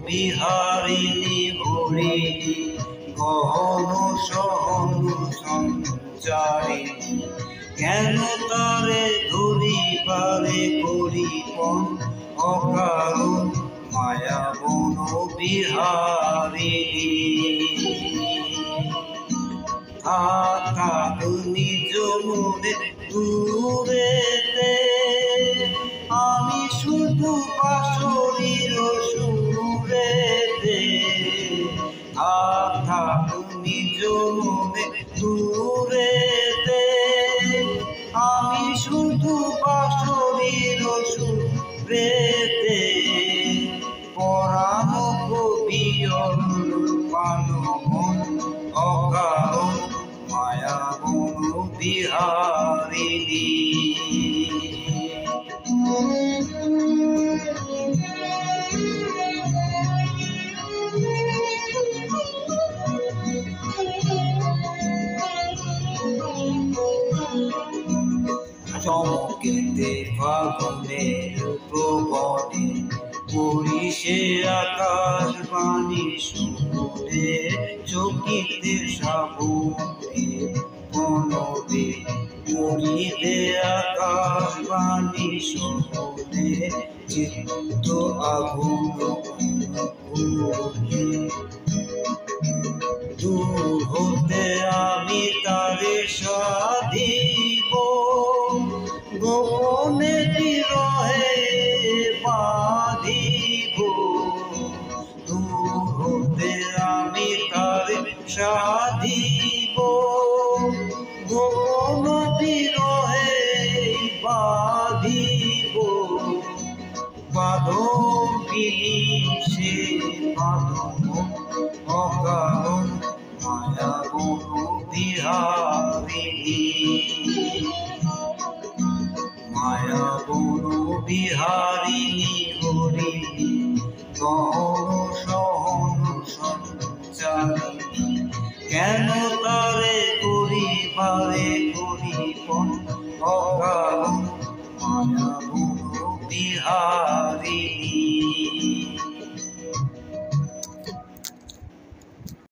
বিহারিণী হরিণী গহন সহন সঞ্চারিণী কেন তারে ধরিবারে করিপন অকারণ মায়া বন বিহারিণী থাক নিজ মনে দূরেতে আমি শুধু বাঁশরীর সুরেতে থাক নিজ মনে দূরেতে আমি শুধু বাঁশরীর সুরেতে পরাণ বিয়ন পান মন অকারণ মায়া বন বিহারিণী চমকেতে ফাগুনের প্রবনে পরিষে আকাশ বাণী শুনে চকিতে সাবুকে বনবে পরিবে আকাশ বাণী শুনে চিত্ত আগুন দূর হতে আমি তারে সাধিব গোপনে বিরহে বাঁধিব দূর হতে আমি তারে সাধিব গোপন বিরহে বাঁধিব বাঁধন সে বাঁধন অকারণ মায়া বন বিহারিণী মায়া বন বিহারিণী হরিণী গহন সহন সঞ্চারিণী কেন তারে করিবারে করিপন অকারণ মায়া